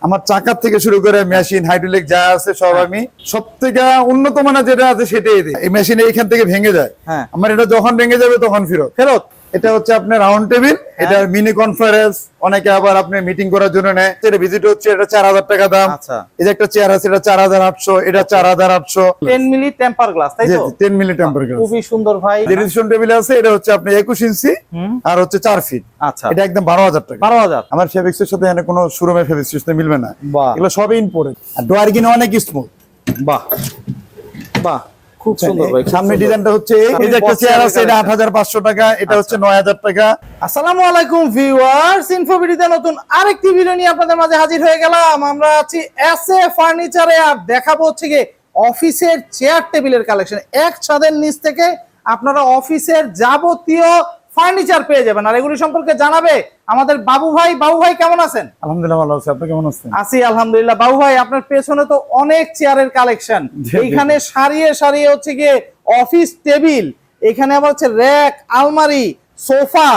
আমার চাকার থেকে শুরু করে মেশিন হাইড্রোলিক যা আছে সব আমি সবথেকে উন্নত মানের যেটা আছে সেটাই দিই। এই মেশিন এইখান থেকে ভেঙে যায়, আমার এটা যখন ভেঙে যাবে তখন ফেরত। এটা হচ্ছে আপনার রাউন্ড টেবিল, এটা মিনি কনফারেন্স, অনেকে আবার আপনি মিটিং করার জন্য নেয়। এটা ভিজিট হচ্ছে, এটা 4000 টাকা দাম। এই যে একটা চেয়ার আছে, এটা 4800, এটা 4800। 10 মিলি টেম্পার গ্লাস, তাই তো? 10 মিলি টেম্পার গ্লাস, খুবই সুন্দর ভাই। রেজিস্ট্রেশন টেবিল আছে, এটা হচ্ছে আপনি 21 ইঞ্চি আর হচ্ছে 4 ফিট। আচ্ছা, এটা একদম 12000 টাকা। 12000। আমার ফেব্রিক্স এর সাথে এখানে কোনো শোরুমের ফেব্রিক্স সাথে মিলবে না, এগুলো সব ইম্পোর্টেড। আর ডোয়ার কিনে অনেক স্মুথ। বাহ বাহ, খুব সুন্দর ভাই। সামনে ডিজাইনটা হচ্ছে এই যে একটা চেয়ার আছে, এটা 8500 টাকা, এটা হচ্ছে 9000 টাকা। আসসালামু আলাইকুম ভিউয়ার্স, ইনফোভিডিতে নতুন আরেকটি ভিডিও নিয়ে আপনাদের মাঝে হাজির হয়ে গেলাম। আমরা আছি এসএ ফার্নিচারে, আর দেখাবো হচ্ছে কি অফিসের চেয়ার টেবিলের কালেকশন। এক ছাদের নিচ থেকে আপনারা অফিসের যাবতীয় ফার্নিচার পেয়ে যাবেন, আর এগুলি সম্পর্কে জানাবে আমাদের বাবু ভাই। বাবু ভাই কেমন আছেন? আলহামদুলিল্লাহ ভালো আছি, আপনি কেমন আছেন? আছি আলহামদুলিল্লাহ। বাবু ভাই, আপনার পেছনে তো অনেক চেয়ারের কালেকশন, এইখানে সারিয়ে সারিয়ে হচ্ছে গিয়ে অফিস টেবিল, এখানে আবার হচ্ছে র‍্যাক, আলমারি, সোফা,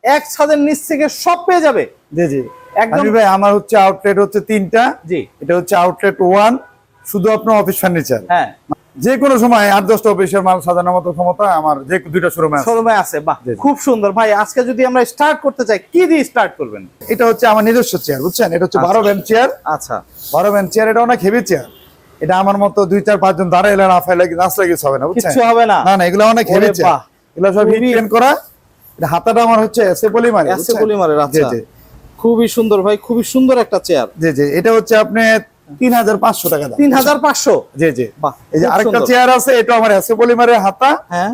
এক ছাদের নিচ থেকে সব পেয়ে যাবে। জি জি একদম ভাই, আমার হচ্ছে আউটলেট হচ্ছে 3টা। জি, এটা হচ্ছে আউটলেট 1, শুধু আপনার অফিস ফার্নিচার। হ্যাঁ, যে কোনো সময় 8-10টা অফিসের মাল সাজানোর মতো ক্ষমতা আমার যে দুইটা শোরুমে আছে। বাহ, খুব সুন্দর ভাই। আজকে যদি আমরা স্টার্ট করতে চাই, কি দিয়ে স্টার্ট করবেন? এটা হচ্ছে আমার নিজস্ব চেয়ার, বুঝছেন? এটা হচ্ছে 12 ব্যান্ড চেয়ার। আচ্ছা, 12 ব্যান্ড চেয়ার, এটা অনেক হেভি চেয়ার। এটা আমার মতো 2-4-5 জন দাঁড়াইলে রাফাইলে নাচলে কিছু হবে না, বুঝছেন? কিছু হবে না, না, এগুলো অনেক হেভি চেয়ার, এগুলো সব হিট ট্রেন করা। এটা হাতাটা আমার হচ্ছে এসএ পলিমারের। আচ্ছা, খুবই সুন্দর ভাই, খুবই সুন্দর একটা চেয়ার। জি জি, এটা হচ্ছে আপনি 3500 টাকা দাম। 3500? জি জি। এই যে আরেকটা চেয়ার আছে, এটা আমার এসএ পলিমারের হাতা। হ্যাঁ,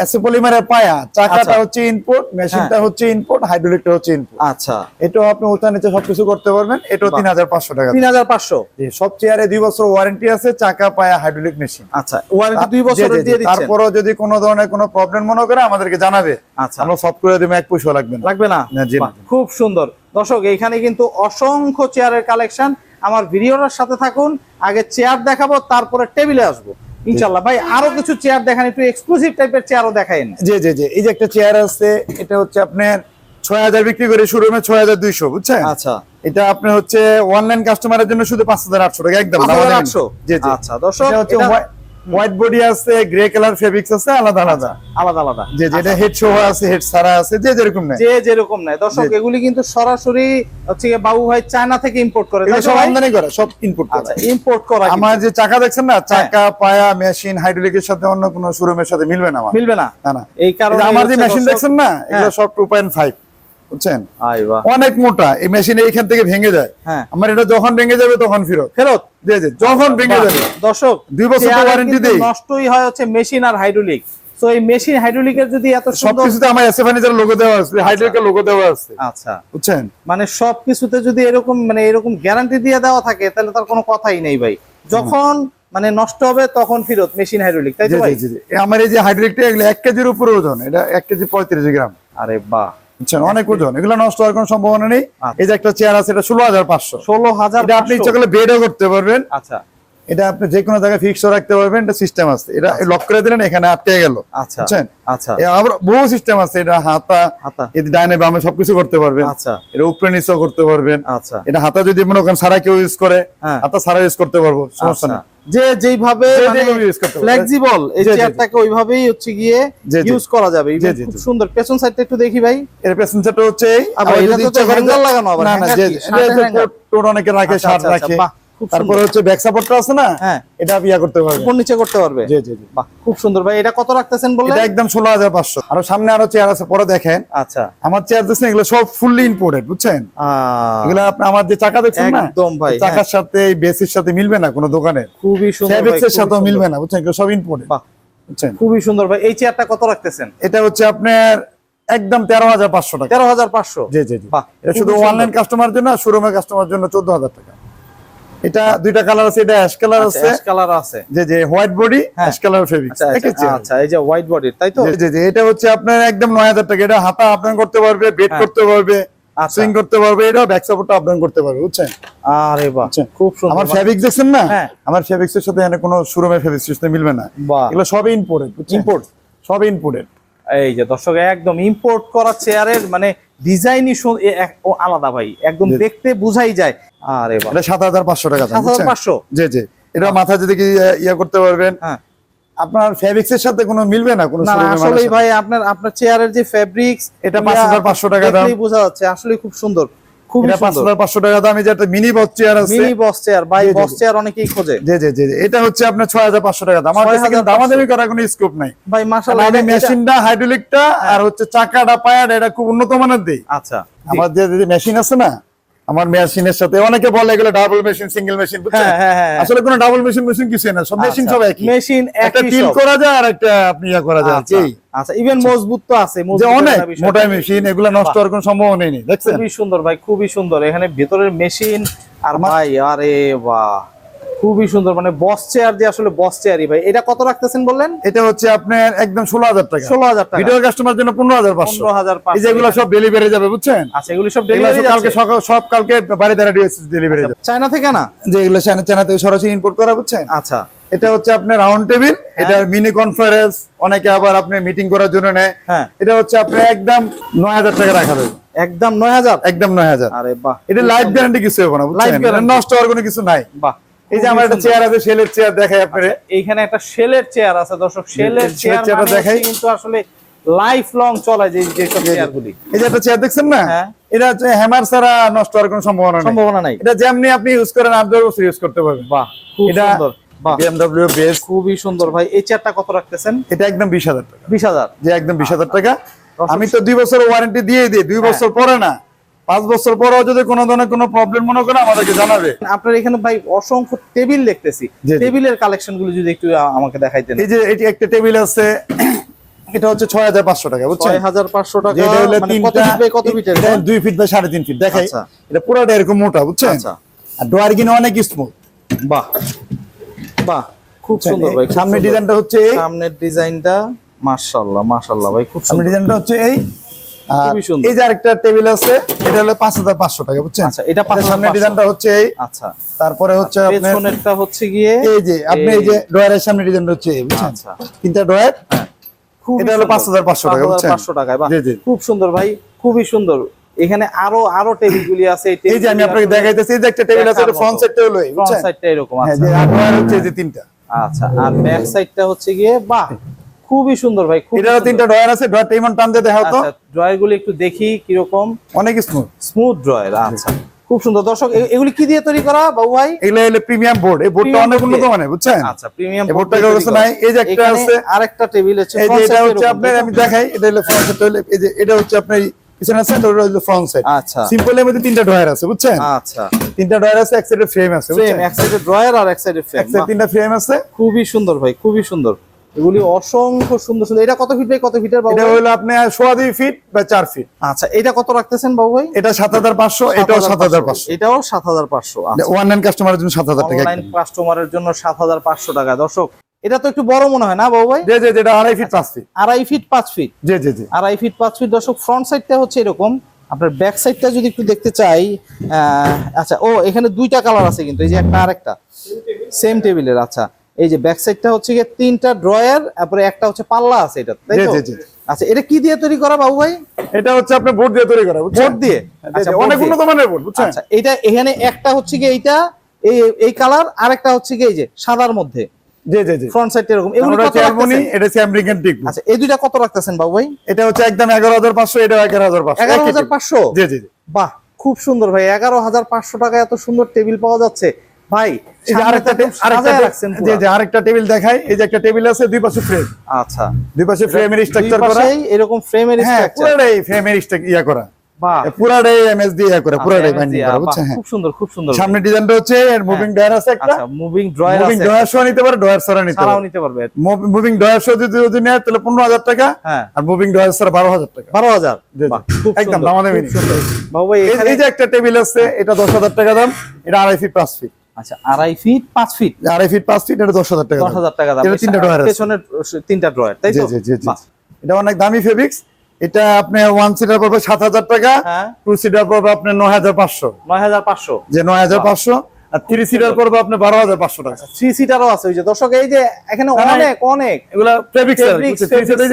এসএ পলিমারের পায়া, চাকাটা হচ্ছে ইনপুট, মেশিনটা হচ্ছে ইনপুট, হাইড্রোলিকটা হচ্ছে ইনপুট। আচ্ছা, এটাও আপনি ওটা নিচে সবকিছু করতে পারবেন। এটাও 3500 টাকা। 3500? জি, সব চেয়ারে 2 বছর ওয়ারেন্টি আছে, চাকা, পায়া, হাইড্রোলিক মেশিন। আচ্ছা, ওয়ারেন্টি 2 বছরের দিয়ে দিচ্ছেন। তারপরও যদি কোনো ধরনের কোনো প্রবলেম মনে করে আমাদেরকে জানাবে, আচ্ছা, আমরা সলভ করে দেব, 1 পয়সা লাগবে না। জি, খুব সুন্দর। দর্শক, এইখানে কিন্তু অসংখ্য চেয়ারের কালেকশন। আমার ভিডিওটার সাথে থাকুন, আগে চেয়ার দেখাবো, তারপরে টেবিলে আসবো ইনশাআল্লাহ। ভাই, আরো কিছু চেয়ার দেখান, একটু এক্সক্লুসিভ টাইপের চেয়ারও দেখাইন। জি জি জি, এই যে একটা চেয়ার আছে, এটা হচ্ছে আপনার 6000 বিক্রি করে শোরুমে 6200, বুঝছেন? আচ্ছা, এটা আপনি হচ্ছে অনলাইন কাস্টমারের জন্য শুধু 5800 টাকা একদম। 5800? জি জি। আচ্ছা দর্শক, এটা হচ্ছে হোয়াইট বডি আছে, গ্রে কালার ফেব্রিক্স আছে, আলাদা আলাদা। জি জি, এটা হেড সোফা আছে, হেড সারা আছে, যে যেরকম নেয়। দর্শক, এগুলি কিন্তু সরাসরি হচ্ছে বাবু ভাই চায়না থেকে ইম্পোর্ট করে, এটা সব আমদানি করা, সব ইম্পোর্ট করা। আচ্ছা, ইম্পোর্ট করা। আমার যে চাকা দেখছেন না, চাকা, পায়া, মেশিন, হাইড্রোলিকের সাথে অন্য কোনো শোরুমের সাথে মিলবে না। না। এই কারণে আমার যে মেশিন দেখছেন না, এগুলো সব 2.5, বুঝছেন? অনেক মোটা। এই মেশিন এইখান থেকে ভেঙে যায়, আমার এটা যখন ভেঙে যাবে তখন ফেরত। জি জি, যখন ভেঙে যাবে। দর্শক, 2 বছর ওয়ারেন্টি দেই। নষ্টই হয় হচ্ছে মেশিন আর হাইড্রোলিক। তো এই মেশিন হাইড্রোলিকের যদি এত সুন্দর, সবকিছুতে আমার এসএ ফার্নিচার লোগো দেওয়া আছে, হাইড্রোলিকের লোগো দেওয়া আছে। আচ্ছা, বুঝছেন? মানে সবকিছুতে যদি এরকম এরকম গ্যারান্টি দিয়ে দেওয়া থাকে, তাহলে তার কোনো কথাই নেই ভাই। যখন নষ্ট হবে তখন ফেরত, মেশিন হাইড্রোলিক, তাই তো ভাই? জি জি। আমার এই যে হাইড্রোলিকটা, এগুলো 1 কেজির উপরে ওজন, এটা 1 কেজি 35 গ্রাম। আরে বাহ, অনেক ওজন, এগুলো নষ্ট হওয়ার কোনো সম্ভাবনা নেই। এই যে একটা চেয়ার আছে, এটা 16500। 16500? এটা আপনি ইচ্ছা করলে বেডও করতে পারবেন। আচ্ছা, এটা আপনি যে কোনো জায়গায় ফিক্সও রাখতে পারবেন, এটা সিস্টেম আছে। এটা লক করে দিলেন, এখানে আটকে গেল। আচ্ছা, বুঝছেন? আচ্ছা, আবার বহু সিস্টেম আছে। এটা হাতা, এটা ডাইনে বামে সবকিছু করতে পারবেন। আচ্ছা, এটা উপরে নিচেও করতে পারবেন। আচ্ছা, এটা হাতা যদি মনে করেন সারা কেউ ইউজ করে, হাতা সারা ইউজ করতে পারবো, সমস্যা নেই। যে যেইভাবে ফ্লেক্সিবল, এই চেয়ারটাকে ওইভাবেই হচ্ছে গিয়ে ইউজ করা যাবে। খুব সুন্দর। পেছন সাইডটা একটু দেখি ভাই। এর পেছন সাইডটা হচ্ছে আবার যদি ইচ্ছা করে লাগানো, আবার না যে টোট অনেকে রাখে, শার্ট রাখে। তারপরে হচ্ছে ব্যাক সাপোর্টটা আছে না, এটা বিয়া করতে পারবে, উপর নিচে করতে পারবে। জি জি জি, বাহ, খুব সুন্দর ভাই। এটা কত রাখতেছেন বললেন? এটা একদম 16500। আর সামনে আরো চেয়ার আছে, পরে দেখেন। আচ্ছা, আমার চেয়ার দেখছেন, এগুলো সব ফুললি ইম্পোর্টেড, বুঝছেন? এগুলো আপনি আমার যে চাকা দেখছেন না, একদম ভাই, চাকার সাথে এই বেসের সাথে মিলবে না কোনো দোকানে, খুবই সুন্দর। ফেব্রিক্সের সাথেও মিলবে না, বুঝছেন? এগুলো সব ইম্পোর্টেড। বাহ, বুঝছেন? খুবই সুন্দর ভাই। এই চেয়ারটা কত রাখতেছেন? এটা হচ্ছে আপনার একদম 13500 টাকা। 13500? জি জি জি। বাহ, এটা শুধু অনলাইন কাস্টমার জন্য, শোরুমের কাস্টমার জন্য 14000 টাকা। এটা দুইটা কালার আছে, এটা অ্যাশ কালার আছে, অ্যাশ কালার আছে। জি জি, white body, ash colour fabrics. আচ্ছা, এই যে হোয়াইট বডি, তাই তো? জি জি, এটা হচ্ছে আপনার একদম 9000 টাকা। এটা হাতা আপডাউন করতে পারবে, বেড করতে পারবে, সুইং করতে পারবে, এটা ব্যাক সাপোর্টটা আপডাউন করতে পারবে, বুঝছেন? আরে বাহ, খুব সুন্দর। আমার ফেব্রিক্স দেখছেন না, আমার ফেব্রিক্সের সাথে এখানে কোনো শোরুমের ফেব্রিক্স সাথে মিলবে না, এগুলো সবই ইম্পোর্টেড। ইম্পোর্ট, সবই ইম্পোর্টেড। এই যে দর্শক একদম ইম্পোর্ট করা চেয়ারের মানে ডিজাইনই আলাদা ভাই, একদম দেখতে বোঝাই যায়। আরে বাহ, এটা 7500 টাকা দাম। 7500? জি জি, এটা মাথা যদি কি ইয়া করতে পারবেন। হ্যাঁ, আপনার ফেব্রিক্স এর সাথে কোনো মিলবে না, কোনো না আসলে ভাই আপনার চেয়ারের যে ফেব্রিক্স, এটা 5500 টাকা দাম। দেখলেই বোঝা যাচ্ছে আসলে খুব সুন্দর, খুবই এটা সুন্দর। 5500 টাকা দাম। এই যে একটা মিনি বক্স চেয়ার আছে, মিনি বক্স চেয়ার ভাই, বক্স চেয়ার অনেকেই খোঁজে। জি জি জি, এটা হচ্ছে আপনার 6500 টাকা দাম। আমার কাছে কিন্তু দামাদামি করার কোনো স্কোপ নাই ভাই, মাশাআল্লাহ। আমি মেশিনটা হাইড্রোলিকটা আর হচ্ছে চাকাটা পায়াটা এটা খুব উন্নত মানের দেই। আচ্ছা, আমার যে মেশিন আছে না, আমার মেশিনের সাথে অনেকে বলে এগুলো ডাবল মেশিন, সিঙ্গেল মেশিন, বুঝছেন? আসলে কোনো ডাবল মেশিন কিছু না, সব মেশিন সব একই। মেশিন একটা একই, টিল সব করা যায় আর একটা আপনি ইয়া করা যায়। কি আচ্ছা, ইভেন মজবুত তো আছে, যে অনেক মোটা মেশিন, এগুলা নষ্ট হওয়ার কোনো সম্ভাবনা নেই। দেখছেন খুবই সুন্দর ভাই, খুবই সুন্দর। এখানে ভেতরের মেশিন আর ভাই, আরে বাহ, খুবই সুন্দর। মানে বস চেয়ার যে আসলে বস চেয়ারই ভাই। এটা কত রাখতেছেন বললেন? এটা হচ্ছে আপনার একদম 16000 টাকা। 16000 টাকা। ভিডিও কাস্টমার জন্য 15500। 15500। এই যেগুলো সব ডেলিভারি যাবে, বুঝছেন? আচ্ছা, এগুলো সব ডেলিভারি কালকে সকাল সব কালকে বাড়ি দ্বারা ডেলিভারি যাবে। চায়না থেকে না, যে এগুলো চায়না থেকে সরাসরি ইম্পোর্ট করা, বুঝছেন? আচ্ছা, এটা হচ্ছে আপনার রাউন্ড টেবিল, এটা মিনি কনফারেন্স, অনেকে আবার আপনি মিটিং করার জন্য নেয়। হ্যাঁ, এটা হচ্ছে আপনার একদম 9000 টাকা রাখা যাবে। একদম 9000? একদম 9000। আরে বাহ, এটা লাইফ গ্যারান্টি কিছু হবে না, বুঝছেন? এটা নষ্ট হওয়ার কোনো কিছু নাই। বাহ, এই যে আমার একটা চেয়ার আছে, শেলের চেয়ার দেখাই আপনারে। এইখানে একটা শেলের চেয়ার আছে দর্শক, শেলের চেয়ারটা দেখাই, কিন্তু আসলে লাইফ লং চলে যে সব চেয়ারগুলি। এই যে একটা চেয়ার দেখছেন না, হ্যাঁ, এটা হচ্ছে হ্যামার ছাড়া নষ্ট হওয়ার কোনো সম্ভাবনা নাই। এটা যেমনি আপনি ইউজ করেন 8 বছর ইউজ করতে পারবেন। বাহ, খুব সুন্দর। বাহ, BMW বেস, খুবই সুন্দর ভাই। এই চেয়ারটা কত রাখতেছেন? এটা একদম 20000 টাকা। 20000? যে একদম 20000 টাকা। আমি তো 2 বছর ওয়ারেন্টি দিয়ে দিই, 2 বছর পরে না, 5 বছর পরেও যদি কোনো ধরনের কোনো প্রবলেম মনে করে আমাদেরকে জানাবে। আপনার এখানে ভাই অসংখ্য টেবিল দেখতেছি, টেবিলের কালেকশন গুলো যদি একটু আমাকে দেখাইতেন। এই যে এটি একটা টেবিল আছে, এটা হচ্ছে 6500 টাকা, বুঝছেন? 6500 টাকা। এটা হলো মানে কত ফিট বাই কত ফিটের? 2 ফিট বাই 3.5 ফিট। দেখাই, এটা পুরোটা এরকম মোটা, বুঝছেন? আচ্ছা, আর ডোয়ার কিনে অনেক স্মুথ। বাহ বাহ, খুব সুন্দর ভাই। সামনের ডিজাইনটা হচ্ছে এই, সামনের ডিজাইনটা মাশাআল্লাহ মাশাআল্লাহ ভাই, খুব সামনের সুন্দর। ডিজাইনটা হচ্ছে এই। খুবই সুন্দর। এই যে আরেকটা টেবিল আছে, এটা হলো 5500 টাকা, বুঝছেন? আচ্ছা, এটা 5500। সামনের ডিজাইনটা হচ্ছে এই। আচ্ছা, তারপরে হচ্ছে আপনার পেছনেরটা হচ্ছে গিয়ে এই যে আপনি এই যে ড্রয়ারের সামনে ডিজাইনটা হচ্ছে এই, বুঝছেন? আচ্ছা, তিনটা ড্রয়ার। খুব এটা হলো 5500 টাকা, বুঝছেন? 5500 টাকায়। বাহ, জি জি, খুব সুন্দর ভাই, খুবই সুন্দর। এখানে আরো টেবিল গুলি আছে। এই যে আমি আপনাকে দেখাইতেছি, এই যে একটা টেবিল আছে, এটা ফ্রন্ট সাইডটা হলো এই, ফ্রন্ট বুঝছেন? সাইডটা এরকম হ্যাঁ, আছে। যে আর ড্রয়ার হচ্ছে এই যে তিনটা। আচ্ছা, আর ব্যাক সাইডটা হচ্ছে গিয়ে, বাহ, খুবই সুন্দর ভাই। এটারও তিনটা ড্রয়ার আছে। ড্রয়ারটা ইমন টান দিয়ে দেখাও তো। আচ্ছা, ড্রয়ার গুলি একটু দেখি কিরকম। অনেক স্মুথ স্মুথ ড্রয়ার। আচ্ছা, খুব সুন্দর। দর্শক, এগুলি কি দিয়ে তৈরি করা বাবু ভাই? এগুলো হলো প্রিমিয়াম বোর্ড। এই বোর্ডটা অনেক উন্নত মানের, বুঝছেন? আচ্ছা, প্রিমিয়াম এই বোর্ডটা কাছে নাই। এই যে একটা আছে, আরেকটা টেবিল আছে। এই যে এটা হচ্ছে আপনার, আমি দেখাই, এটা হলো ফ্রন্ট সাইড। হলো এই যে এটা হচ্ছে আপনার পিছনে আছে, ওটা হলো ফ্রন্ট সাইড। আচ্ছা, সিম্পল এর মধ্যে তিনটা ড্রয়ার আছে, বুঝছেন? আচ্ছা, তিনটা ড্রয়ার আছে, এক সাইডে ফ্রেম আছে, ফ্রেম, বুঝছেন? এক সাইডে ড্রয়ার আর এক সাইডে ফ্রেম। এক সাইডে তিনটা ফ্রেম আছে। খুবই সুন্দর ভাই, খুবই সুন্দর। এগুলি অসংখ্য সুন্দর সুন্দর। এটা কত ফিট বাই কত ফিটের বাবু? এটা হলো আপনার 2.5 ফিট বা 4 ফিট। আচ্ছা, এটা কত রাখতেছেন বাবু ভাই? এটা 7500, এটাও 7500। এটাও 7500। আচ্ছা, অনলাইন কাস্টমারের জন্য 7000 টাকা। অনলাইন কাস্টমারের জন্য 7500 টাকা। দর্শক, এটা তো একটু বড় মনে হয় না বাবু ভাই? জি জি, এটা 2.5 ফিট 5 ফিট। 2.5 feet 5 feet. জি জি জি, 2.5 ফিট 5 ফিট। দর্শক, ফ্রন্ট সাইডটা হচ্ছে এরকম। আপনার ব্যাক সাইডটা যদি একটু দেখতে চাই, আচ্ছা, ও এখানে দুইটা কালার আছে কিন্তু, এই যে একটা আরেকটা সেম টেবিলের। আচ্ছা, এই যে ব্যাক সাইডটা হচ্ছে গিয়ে তিনটা ড্রয়ার, তারপরে একটা হচ্ছে পাল্লা আছে, এটা তাই তো? জি জি। আচ্ছা, এটা কি দিয়ে তৈরি করা বাবু ভাই? এটা হচ্ছে আপনার বোর্ড দিয়ে তৈরি করা, বুঝছেন? বোর্ড দিয়ে। আচ্ছা, অনেক উন্নত মানের বোর্ড, বুঝছেন? আচ্ছা, এটা এখানে একটা হচ্ছে গিয়ে এইটা এই কালার, আরেকটা হচ্ছে গিয়ে এই যে সাদার মধ্যে। জি জি জি, ফ্রন্ট সাইডটা এরকম। এগুলো কত রাখতেছেন? এটা হচ্ছে আমেরিকান টিক। আচ্ছা, এই দুইটা কত রাখতেছেন বাবু ভাই? এটা হচ্ছে একদম 11500, এটা 11500। 11500? জি জি জি। বাহ, খুব সুন্দর ভাই। 11500 টাকা এত সুন্দর টেবিল পাওয়া যাচ্ছে ভাই। এই যে আরেকটা টেবিল দেখাই। এই যে একটা টেবিল আছে, দুই পাশে ফ্রেম। আচ্ছা, দুই পাশে ফ্রেমের স্ট্রাকচার করা, এরকম ফ্রেমের স্ট্রাকচার। পুরোটাই ফ্রেমের ইয়া করা। বাহ, পুরোটাই এমএস দিয়ে ইয়া করা, পুরোটাই বাইন্ডিং করা, বুঝছেন? খুব সুন্দর, খুব সুন্দর। সামনে ডিজাইনটা হচ্ছে এর মুভিং ড্রয়ার আছে একটা। আচ্ছা, মুভিং ড্রয়ার আছে। মুভিং ড্রয়ার সহ নিতে পারে, ড্রয়ার ছাড়া নিতে পারবে। মুভিং ড্রয়ার সহ যদি নেয় তাহলে 15000 টাকা। হ্যাঁ, আর মুভিং ড্রয়ার ছাড়া 12000 টাকা। 12000? বাহ, একদম দামাদামি নেই। বাবু ভাই, এই যে একটা টেবিল আছে, এটা 10000 টাকা দাম। এটা 2.5 ফিট 5 ফিট। আচ্ছা, 2.5 ফিট 5 ফিট। 2.5 ফিট 5 ফিট, এটা 10000 টাকা। 10000 টাকা দাম। এটা তিনটা ড্রয়ার আছে, পেছনের তিনটা ড্রয়ার, তাই তো? জি জি জি। এটা অনেক দামি ফেব্রিক্স। এটা আপনি 1 সিটার পড়বে 7000 টাকা, 2 সিটার পড়বে আপনার 9500। 9500? যে 9500। আর 3 সিটার পড়বে আপনি 12,500 টাকা। 3 সিটারও আছে ওই যে দর্শক, এই যে এখানে অনেক এগুলা ফেব্রিক্স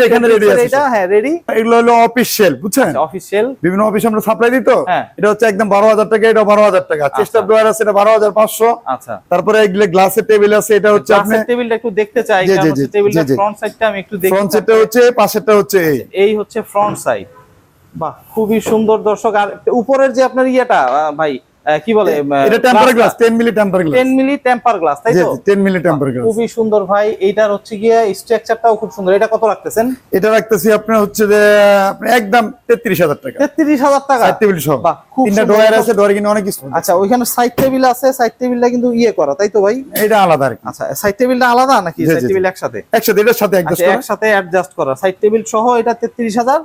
এখানে রেডি আছে। এটা হ্যাঁ রেডি। এগুলো হলো অফিসিয়াল, বুঝছেন? অফিসিয়াল বিভিন্ন অফিসে আমরা সাপ্লাই দিই তো। হ্যাঁ। এটা হচ্ছে একদম 12,000 টাকা, এটা 12,000 টাকা। চেস্টার ড্রয়ার আছে, এটা 12,500। আচ্ছা। তারপরে এগুলো গ্লাসের টেবিল আছে, এটা হচ্ছে আপনি গ্লাসের টেবিলটা একটু দেখতে চাই, কারণ হচ্ছে টেবিলটা ফ্রন্ট সাইডটা আমি একটু দেখি। ফ্রন্ট সাইডটা হচ্ছে, পাশেরটা হচ্ছে এই হচ্ছে ফ্রন্ট সাইড। বাহ, খুবই সুন্দর দর্শক। আর উপরের যে আপনার ইয়েটা ভাই কি বলে, এটা temper glass, 10 milli temper glass, 10 milli temper glass, তাই তো? 10 মিলি টেম্পার গ্লাস, খুবই সুন্দর ভাই। এইটার হচ্ছে গিয়ে স্ট্রাকচারটাও খুব সুন্দর। এটা কত রাখতেছেন? এটা রাখতেছি আপনার হচ্ছে যে আপনি একদম 33,000 টাকা। 33,000 টাকা সাইড টেবিল সহ। বাহ, খুব তিনটা সুন্দর। ড্রয়ার আছে, ড্রয়ার কিনে অনেক কিছু। আচ্ছা, ওইখানে সাইড টেবিল আছে, সাইড টেবিলটা কিন্তু ইয়ে করা, তাই তো ভাই? এটা আলাদা আর কি। আচ্ছা, সাইড টেবিলটা আলাদা নাকি সাইড টেবিল একসাথে? একসাথে, এটার সাথে আচ্ছা, একসাথে অ্যাডজাস্ট করা সাইড টেবিল সহ এটা 33,000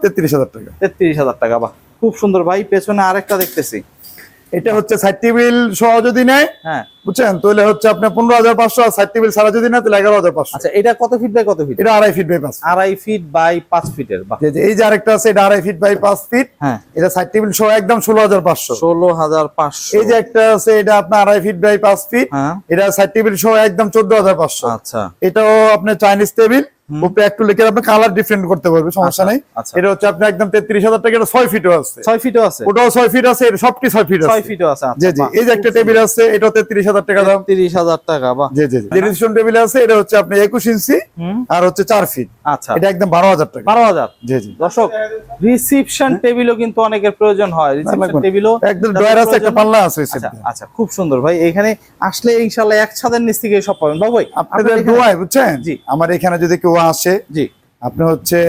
টাকা। 33,000 টাকা। বাহ, খুব সুন্দর ভাই। পেছনে আরেকটা দেখতেছি, এটা হচ্ছে সাইড টেবিল সহ যদি নেয়, হ্যাঁ বুঝছেন, তাহলে হচ্ছে আপনার 15,500, আর সাইড টেবিল ছাড়া যদি নেয় তাহলে 11,500। আচ্ছা, এটা কত ফিট বাই কত ফিট? এটা 2.5 ফিট বাই 5 2.5 ফিট বাই 5 ফিটের। বাহ, এই যে আরেকটা আছে, এটা 2.5 ফিট বাই 5 ফিট। হ্যাঁ, এটা সাইড টেবিল সহ একদম 16,500। 16,500। এই যে একটা আছে, এটা আপনার 2.5 ফিট বাই 5 ফিট। হ্যাঁ, এটা সাইড টেবিল সহ একদম 14,500। আচ্ছা, এটাও আপনার চাইনিজ টেবিল, উপরে একটু লিখে আপনি কালার ডিফারেন্ট করতে পারবে, সমস্যা নাই। এটা হচ্ছে আপনার একদম 33,000 টাকা। এটা 6 ফিটও আছে, 6 ফিটও আছে, ওটাও 6 ফিট আছে, এটা সবটি 6 ফিট আছে, 6 ফিটও আছে। জি জি। এই যে একটা টেবিল আছে, এটাও 33,000 টাকা দাম। 33,000 টাকা। বাহ, জি জি। যে রিসেপশন টেবিল আছে, এটা হচ্ছে আপনি 21 ইঞ্চি আর হচ্ছে 4 ফিট। আচ্ছা, এটা একদম 12,000 টাকা। 12,000। জি জি। দর্শক, রিসেপশন টেবিলও কিন্তু অনেকের প্রয়োজন হয়। রিসেপশন টেবিলও একদম ড্রয়ার আছে, একটা পাল্লা আছে। আচ্ছা, খুব সুন্দর ভাই। এখানে আসলে ইনশাআল্লাহ এক ছাদের নিচ থেকে সব পাবেন। বাবু ভাই, আপনাদের দোয়ায়, বুঝছেন, জি, আমার এখানে যদি কেউ আসে, জি, আপনি হচ্ছে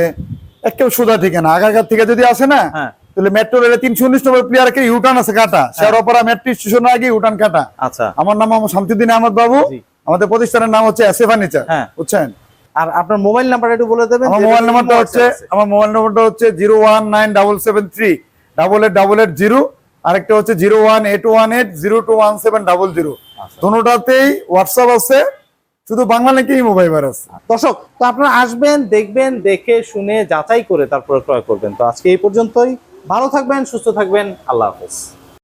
একেবারে সোজা ঠিকানা, আগারগাঁ থেকে যদি আসে না, হ্যাঁ, তাহলে মেট্রো রেলে 319 নম্বর প্লেয়ারকে ইউটার্ন আছে কাটা, শেরপাড়া মেট্রো স্টেশনের আগে ইউটার্ন কাটা। আচ্ছা, আমার নাম মোহাম্মদ শামসুদ্দিন আহমদ বাবু। আমাদের প্রতিষ্ঠানের নাম হচ্ছে এসএ ফার্নিচার, হ্যাঁ, বুঝছেন। আর আপনার মোবাইল নাম্বার একটু বলে দেবেন। আমার মোবাইল নাম্বারটা হচ্ছে 01977388800। আরেকটা হচ্ছে 01818021700। দুটোটাতেই হোয়াটসঅ্যাপ আছে, শুধু বাংলা নাকি মোবাইল আছে। দর্শক, তো আপনারা আসবেন, দেখবেন, দেখে শুনে যাচাই করে তারপরে ক্রয় করবেন। তো আজকে এই পর্যন্তই। ভালো থাকবেন, সুস্থ থাকবেন, আল্লাহ হাফেজ।